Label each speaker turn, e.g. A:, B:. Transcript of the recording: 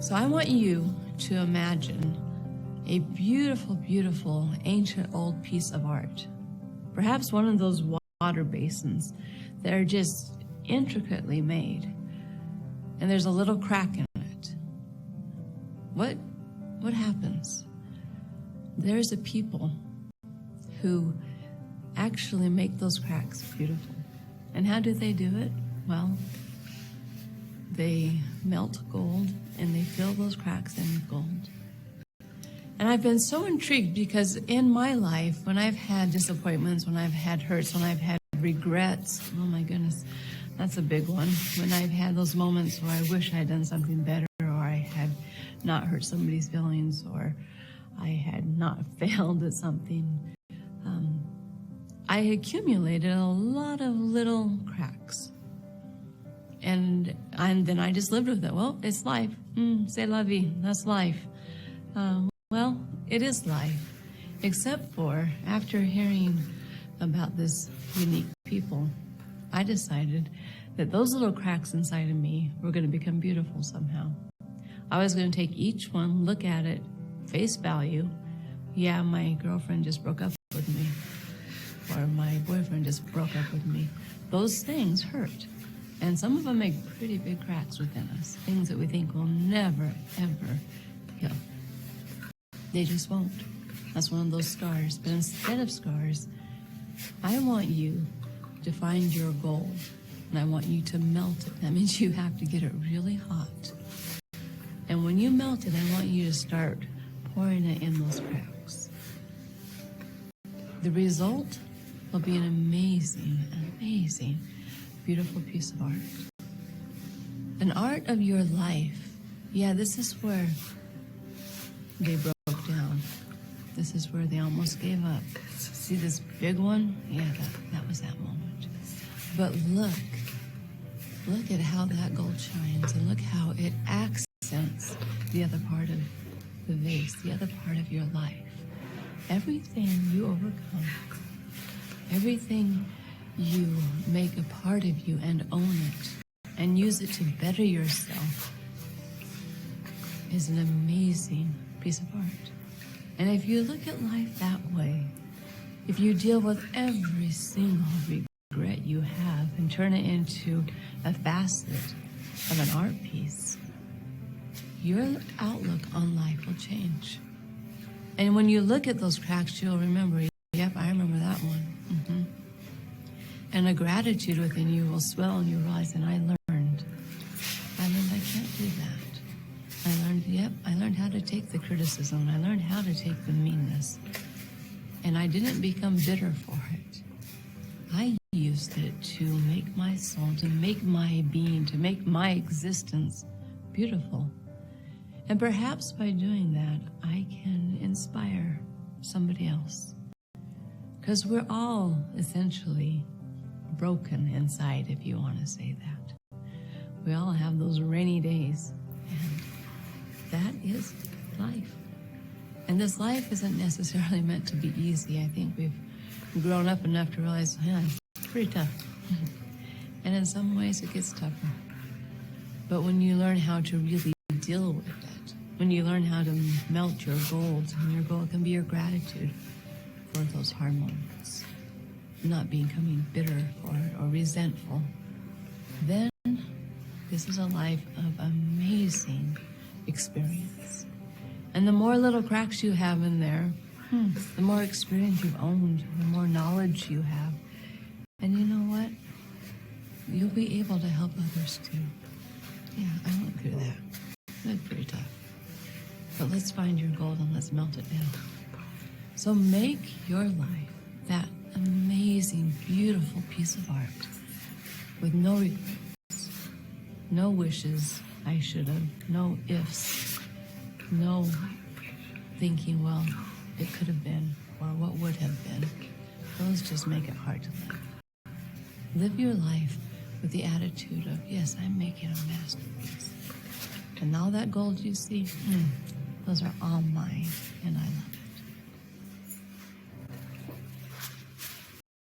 A: So I want you to imagine a beautiful, beautiful, ancient old piece of art. Perhaps one of those water basins that are just intricately made, and there's a little crack in it. What happens? There's a people who actually make those cracks beautiful. And how do they do it? Well, they melt gold and they fill those cracks in with gold. And I've been so intrigued because in my life, when I've had disappointments, when I've had hurts, when I've had regrets, oh my goodness, that's a big one. When I've had those moments where I wish I had done something better, or I had not hurt somebody's feelings, or I had not failed at something, I accumulated a lot of little cracks. And then I just lived with it. Well, it's life. C'est la vie. That's life. Well, it is life. Except for after hearing about this unique people, I decided that those little cracks inside of me were going to become beautiful somehow. I was going to take each one, look at it, face value. Yeah, my girlfriend just broke up with me. Or my boyfriend just broke up with me. Those things hurt. And some of them make pretty big cracks within us. Things that we think will never, ever heal. They just won't. That's one of those scars. But instead of scars, I want you to find your gold. And I want you to melt it. That means you have to get it really hot. And when you melt it, I want you to start pouring it in those cracks. The result will be an amazing, amazing, beautiful piece of art. An art of your life. Yeah, this is where they broke down. This is where they almost gave up. See this big one? Yeah, that was that moment. But look at how that gold shines, and look how it accents the other part of the vase, the other part of your life. Everything you overcome, everything you make a part of you and own it and use it to better yourself is an amazing piece of art. And if you look at life that way, if you deal with every single regret you have and turn it into a facet of an art piece, your outlook on life will change. And when you look at those cracks, you'll remember, yep, I remember that one. And a gratitude within you will swell, and you realize, and I learned I can't do that. I learned how to take the criticism. I learned how to take the meanness. And I didn't become bitter for it. I used it to make my soul, to make my being, to make my existence beautiful. And perhaps by doing that, I can inspire somebody else. Because we're all essentially broken inside, if you want to say that. We all have those rainy days, and that is life. And this life isn't necessarily meant to be easy. I think we've grown up enough to realize, yeah, it's pretty tough. And in some ways it gets tougher. But when you learn how to really deal with it, when you learn how to melt your gold, and your gold can be your gratitude for those hard moments, not becoming bitter for it or resentful, then this is a life of amazing experience. And the more little cracks you have in there, the more experience you've owned, the more knowledge you have. And you know what? You'll be able to help others too. Yeah, I went through that. That's pretty tough. But let's find your gold and let's melt it down. So make your life that amazing, beautiful piece of art with no regrets, no wishes, I should have, no ifs, no thinking, well, it could have been, or what would have been. Those just make it hard to live. Live your life with the attitude of, yes, I'm making a masterpiece. And all that gold you see, those are all mine, and I love it.